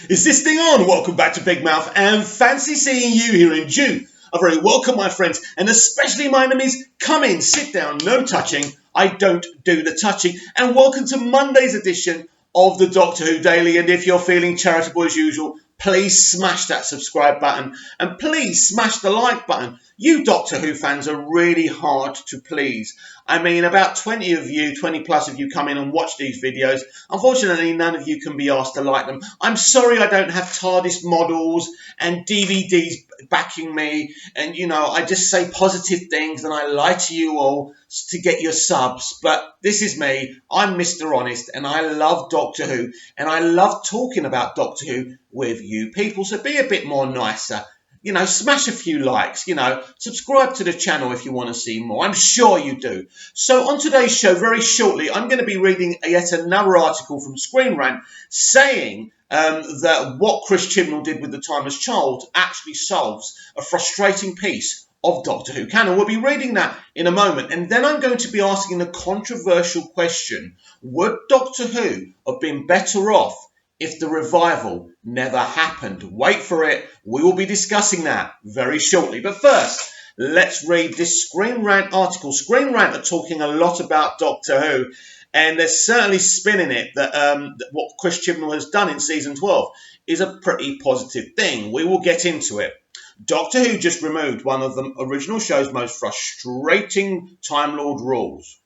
Is this thing on? Welcome back to Big Mouth and fancy seeing you here in June. A very welcome, my friends, and especially my enemies. Come in, sit down, no touching. I don't do the touching. And welcome to Monday's edition of the Doctor Who Daily. And if you're feeling charitable as usual, please smash that subscribe button and please smash the like button. You Doctor Who fans are really hard to please. I mean, about 20 of you, 20 plus of you come in and watch these videos. Unfortunately, none of you can be asked to like them. I'm sorry I don't have TARDIS models and DVDs backing me. And, you know, I just say positive things and I lie to you all to get your subs. But this is me. I'm Mr. Honest and I love Doctor Who. And I love talking about Doctor Who with you people. So be a bit more nicer. You know, smash a few likes, you know, subscribe to the channel if you want to see more. I'm sure you do. So on today's show, very shortly, I'm going to be reading yet another article from Screen Rant saying that what Chris Chibnall did with The Timeless Child actually solves a frustrating piece of Doctor Who canon. We'll be reading that in a moment. And then I'm going to be asking the controversial question, would Doctor Who have been better off if the revival never happened? Wait for it. We will be discussing that very shortly. But first, let's read this Screen Rant article. Screen Rant are talking a lot about Doctor Who, and they're certainly spinning it that what Chris Chibnall has done in season 12 is a pretty positive thing. We will get into it. Doctor Who just removed one of the original show's most frustrating Time Lord rules.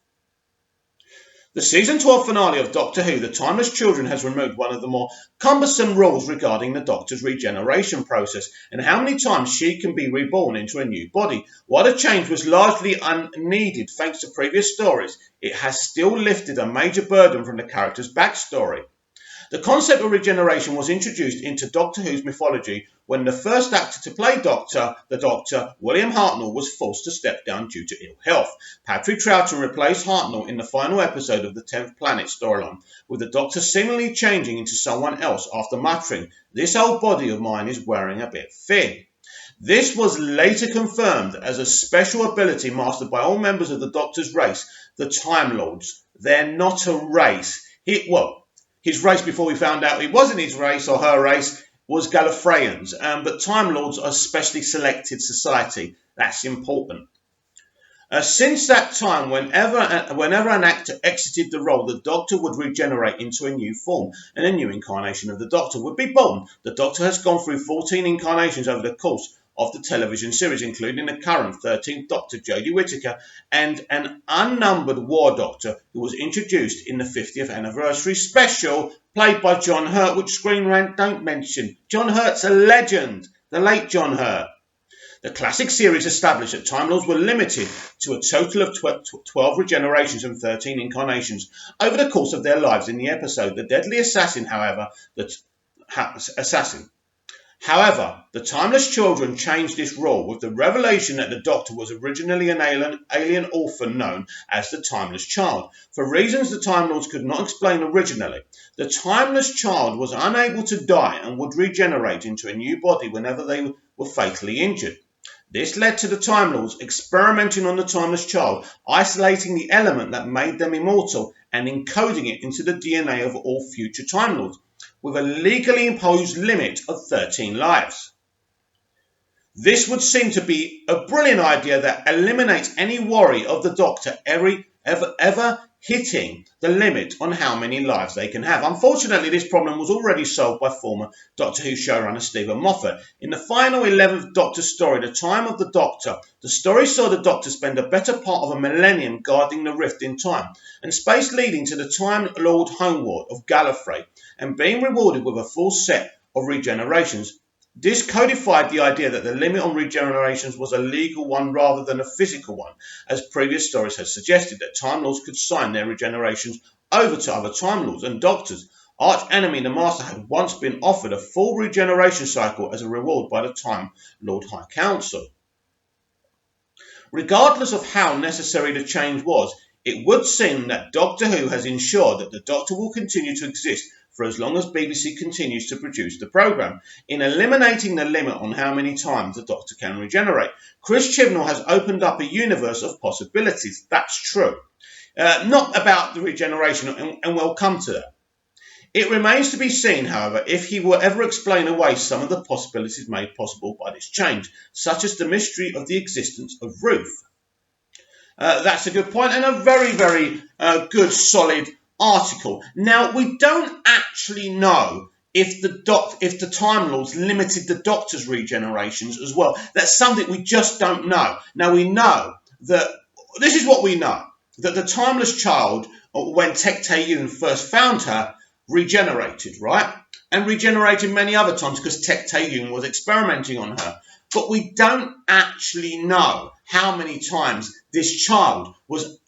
The season 12 finale of Doctor Who, The Timeless Children, has removed one of the more cumbersome rules regarding the Doctor's regeneration process and how many times she can be reborn into a new body. While the change was largely unneeded thanks to previous stories, it has still lifted a major burden from the character's backstory. The concept of regeneration was introduced into Doctor Who's mythology when the first actor to play the Doctor, William Hartnell, was forced to step down due to ill health. Patrick Troughton replaced Hartnell in the final episode of the 10th Planet storyline, with the Doctor seemingly changing into someone else after muttering, "This old body of mine is wearing a bit thin." This was later confirmed as a special ability mastered by all members of the Doctor's race, the Time Lords. They're not a race. His race, before we found out it wasn't his race or her race, was Gallifreyans. But Time Lords are a specially selected society. That's important. Since that time, whenever an actor exited the role, the Doctor would regenerate into a new form, and a new incarnation of the Doctor would be born. The Doctor has gone through 14 incarnations over the course of the television series, including the current 13th Doctor, Jodie Whittaker, and an unnumbered War Doctor who was introduced in the 50th anniversary special, played by John Hurt, which Screen Rant don't mention. John Hurt's a legend, the late John Hurt. The classic series established that Time Lords were limited to a total of 12 regenerations and 13 incarnations over the course of their lives in the episode The Deadly Assassin. However, the Timeless Children changed this rule with the revelation that the Doctor was originally an alien orphan known as the Timeless Child. For reasons the Time Lords could not explain originally, the Timeless Child was unable to die and would regenerate into a new body whenever they were fatally injured. This led to the Time Lords experimenting on the Timeless Child, isolating the element that made them immortal and encoding it into the DNA of all future Time Lords, with a legally imposed limit of 13 lives. This would seem to be a brilliant idea that eliminates any worry of the Doctor ever hitting the limit on how many lives they can have. Unfortunately, this problem was already solved by former Doctor Who showrunner Stephen Moffat. In the final 11th Doctor story, The Time of the Doctor, the story saw the Doctor spend a better part of a millennium guarding the rift in time and space leading to the Time Lord homeworld of Gallifrey and being rewarded with a full set of regenerations. This codified the idea that the limit on regenerations was a legal one rather than a physical one, as previous stories had suggested that Time Lords could sign their regenerations over to other Time Lords and Doctors. Arch enemy the Master had once been offered a full regeneration cycle as a reward by the Time Lord High Council. Regardless of how necessary the change was, it would seem that Doctor Who has ensured that the Doctor will continue to exist for as long as BBC continues to produce the programme, in eliminating the limit on how many times the Doctor can regenerate. Chris Chibnall has opened up a universe of possibilities. That's true. Not about the regeneration, and we'll come to that. It remains to be seen, however, if he will ever explain away some of the possibilities made possible by this change, such as the mystery of the existence of Ruth. That's a good point, and a very, very good, solid article. Now, we don't actually know if the Time Lords limited the Doctor's regenerations as well. That's something we just don't know. Now, we know that this is what we know, that the Timeless Child, when Tecteun first found her, regenerated, right? And regenerated many other times because Tecteun was experimenting on her. But we don't actually know how many times this child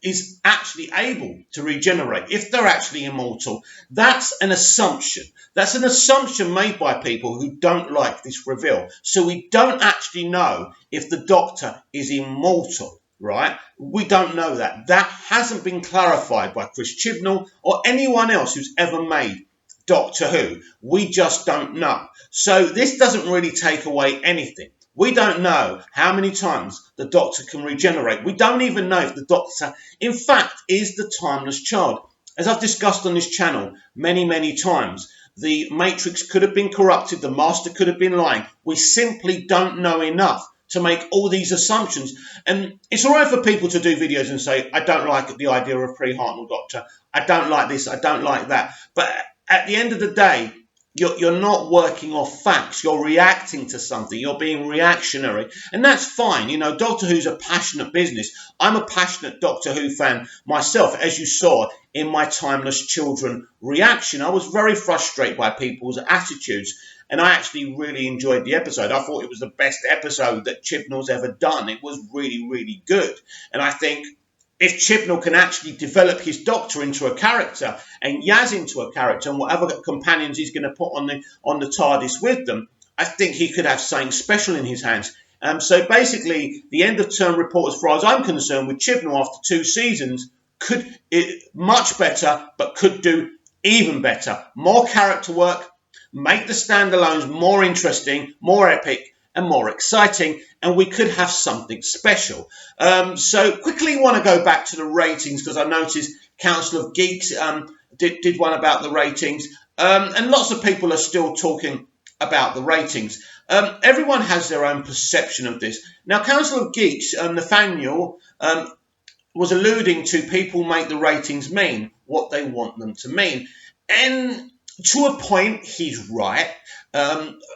is actually able to regenerate, if they're actually immortal. That's an assumption. That's an assumption made by people who don't like this reveal. So we don't actually know if the Doctor is immortal, right? We don't know that. That hasn't been clarified by Chris Chibnall or anyone else who's ever made Doctor Who. We just don't know. So this doesn't really take away anything. We don't know how many times the Doctor can regenerate. We don't even know if the Doctor, in fact, is the Timeless Child. As I've discussed on this channel many, many times, the Matrix could have been corrupted, the Master could have been lying. We simply don't know enough to make all these assumptions. And it's all right for people to do videos and say, I don't like the idea of a pre-Hartnell Doctor. I don't like this, I don't like that. But at the end of the day, you're not working off facts. You're reacting to something. You're being reactionary. And that's fine. You know, Doctor Who's a passionate business. I'm a passionate Doctor Who fan myself. As you saw in my Timeless Children reaction, I was very frustrated by people's attitudes. And I actually really enjoyed the episode. I thought it was the best episode that Chibnall's ever done. It was really, really good. And I think if Chibnall can actually develop his Doctor into a character and Yaz into a character and whatever companions he's going to put on the TARDIS with them, I think he could have something special in his hands. So basically, the end of term report, as far as I'm concerned, with Chibnall after 2 seasons, much better, but could do even better. More character work, make the standalones more interesting, more epic, and more exciting, and we could have something special. So quickly want to go back to the ratings, because I noticed Council of Geeks did one about the ratings, and lots of people are still talking about the ratings. Everyone has their own perception of this. Now, Council of Geeks, Nathaniel, was alluding to people make the ratings mean what they want them to mean. And to a point, he's right.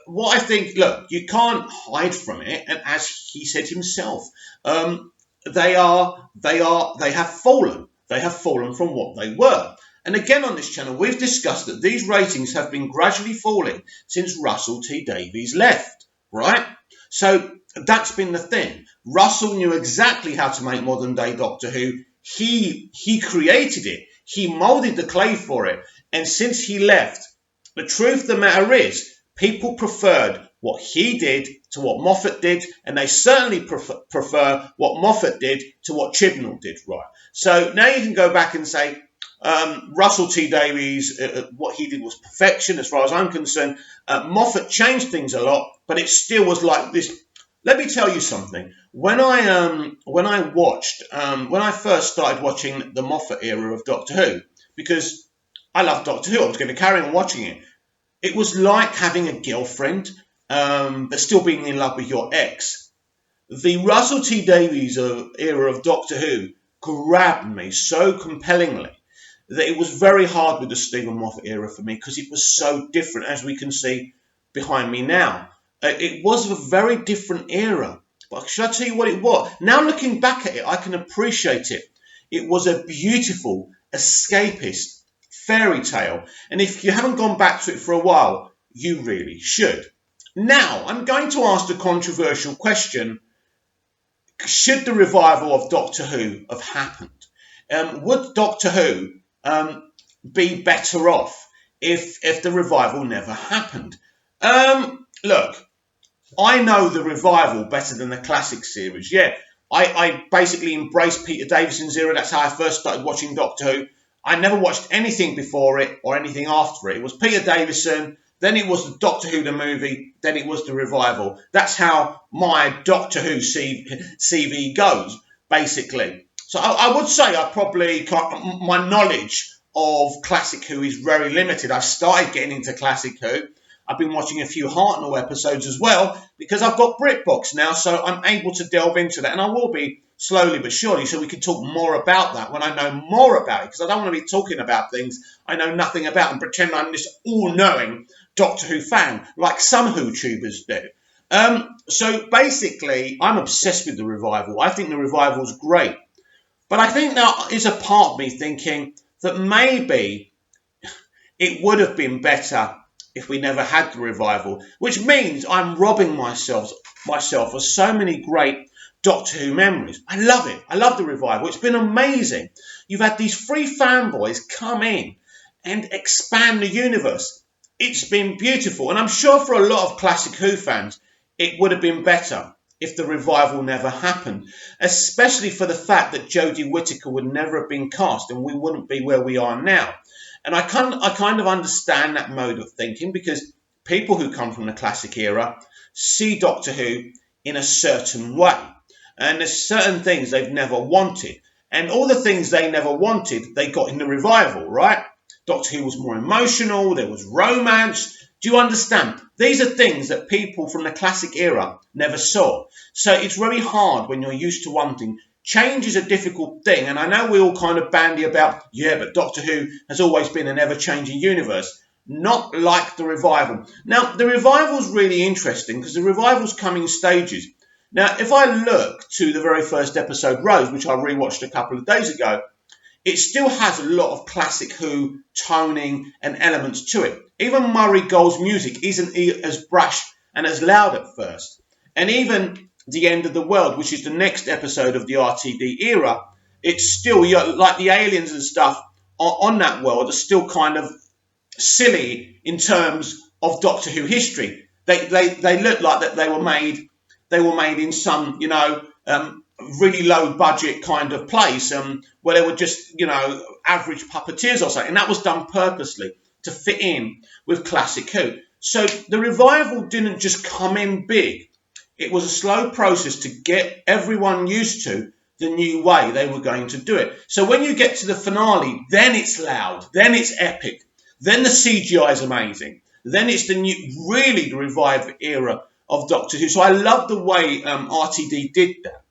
What I think, look, you can't hide from it. And as he said himself, they have fallen. They have fallen from what they were. And again, on this channel, we've discussed that these ratings have been gradually falling since Russell T Davies left, right? So that's been the thing. Russell knew exactly how to make modern day Doctor Who. He created it. He molded the clay for it. And since he left, the truth of the matter is, people preferred what he did to what Moffat did, and they certainly prefer what Moffat did to what Chibnall did, right? So now you can go back and say, Russell T Davies, what he did was perfection as far as I'm concerned. Moffat changed things a lot, but it still was like this. Let me tell you something. When I first started watching the Moffat era of Doctor Who, because I love Doctor Who, I was going to carry on watching it. It was like having a girlfriend, but still being in love with your ex. The Russell T Davies era of Doctor Who grabbed me so compellingly that it was very hard with the Stephen Moffat era for me, because it was so different, as we can see behind me now. It was a very different era. But should I tell you what it was? Now looking back at it, I can appreciate it. It was a beautiful, escapist fairy tale. And if you haven't gone back to it for a while, you really should. Now, I'm going to ask the controversial question. Should the revival of Doctor Who have happened? Would Doctor Who be better off if the revival never happened? Look, I know the revival better than the classic series. Yeah, I basically embraced Peter Davison's era. That's how I first started watching Doctor Who. I never watched anything before it or anything after it. It was Peter Davison, then it was the Doctor Who the movie, then it was the revival. That's how my Doctor Who CV goes, basically. So I would say my knowledge of Classic Who is very limited. I've started getting into Classic Who. I've been watching a few Hartnell episodes as well because I've got BritBox now, so I'm able to delve into that, and I will be slowly but surely, so we can talk more about that when I know more about it, because I don't want to be talking about things I know nothing about and pretend I'm this all-knowing Doctor Who fan, like some Who-tubers do. So basically, I'm obsessed with the revival. I think the revival's great. But I think there is a part of me thinking that maybe it would have been better if we never had the revival, which means I'm robbing myself of so many great Doctor Who memories. I love it. I love the revival. It's been amazing. You've had these three fanboys come in and expand the universe. It's been beautiful. And I'm sure for a lot of Classic Who fans, it would have been better if the revival never happened, especially for the fact that Jodie Whittaker would never have been cast and we wouldn't be where we are now. And I kind of understand that mode of thinking, because people who come from the classic era see Doctor Who in a certain way. And there's certain things they've never wanted. And all the things they never wanted, they got in the revival, right? Doctor Who was more emotional, there was romance. Do you understand? These are things that people from the classic era never saw. So it's very hard when you're used to one thing. Change is a difficult thing, and I know we all kind of bandy about, yeah, but Doctor Who has always been an ever-changing universe. Not like the revival. Now, the revival's really interesting because the revival's come in stages. Now, if I look to the very first episode, Rose, which I rewatched a couple of days ago, it still has a lot of Classic Who toning and elements to it. Even Murray Gold's music isn't as brash and as loud at first. And even The End of the World, which is the next episode of the RTD era, it's still, like the aliens and stuff on that world are still kind of silly in terms of Doctor Who history. They look like that they were made in some, really low budget kind of place where they were just, average puppeteers or something. And that was done purposely to fit in with Classic Who. So the revival didn't just come in big. It was a slow process to get everyone used to the new way they were going to do it. So when you get to the finale, then it's loud, then it's epic, then the CGI is amazing, then it's the revived era of Doctor Who. So I love the way RTD did that.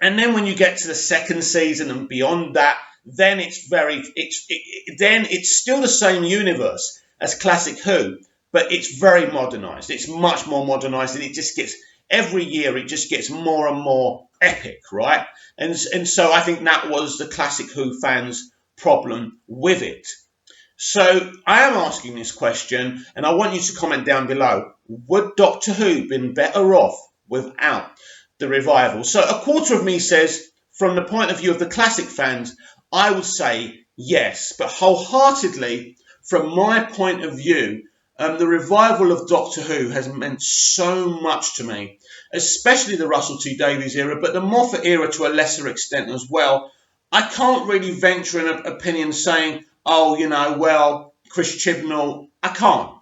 And then when you get to the second season and beyond that, then it's still the same universe as Classic Who, but it's very modernised. It's much more modernised, and every year it just gets more and more epic, right? And so I think that was the Classic Who fans' problem with it. So I am asking this question, and I want you to comment down below. Would Doctor Who been better off without the revival? So a quarter of me says, from the point of view of the classic fans, I would say yes. But wholeheartedly, from my point of view, the revival of Doctor Who has meant so much to me, especially the Russell T Davies era, but the Moffat era to a lesser extent as well. I can't really venture an opinion saying, Chris Chibnall. I can't.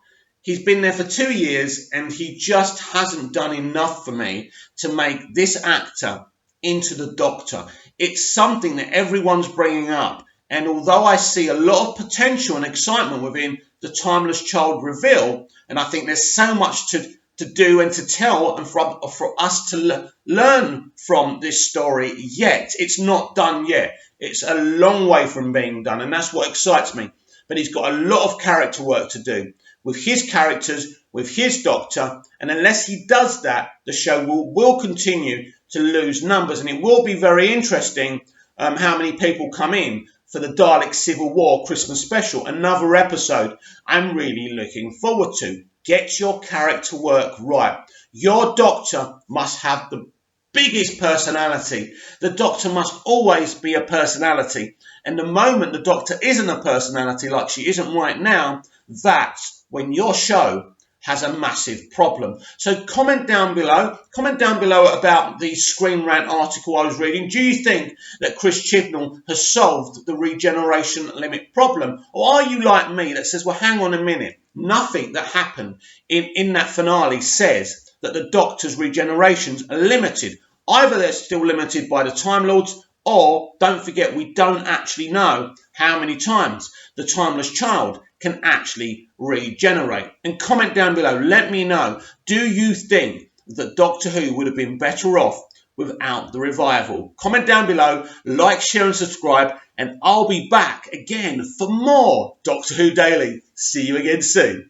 He's been there for 2 years and he just hasn't done enough for me to make this actor into the Doctor. It's something that everyone's bringing up. And although I see a lot of potential and excitement within the Timeless Child reveal, and I think there's so much to do and to tell and for us to learn from this story yet. It's not done yet. It's a long way from being done, and that's what excites me. But he's got a lot of character work to do with his characters, with his Doctor, and unless he does that, the show will continue to lose numbers, and it will be very interesting how many people come in for the Dalek Civil War Christmas special, another episode I'm really looking forward to. Get your character work right. Your Doctor must have the biggest personality. The Doctor must always be a personality. And the moment the Doctor isn't a personality like she isn't right now, that's when your show has a massive problem. So comment down below. Comment down below about the Screen Rant article I was reading. Do you think that Chris Chibnall has solved the regeneration limit problem? Or are you like me that says, well, hang on a minute. Nothing that happened in that finale says that the Doctor's regenerations are limited. Either they're still limited by the Time Lords, Or don't forget, we don't actually know how many times the timeless child can actually regenerate. And comment down below, let me know, do you think that Doctor Who would have been better off without the revival? Comment down below, like, share and subscribe, and I'll be back again for more Doctor Who Daily. See you again soon.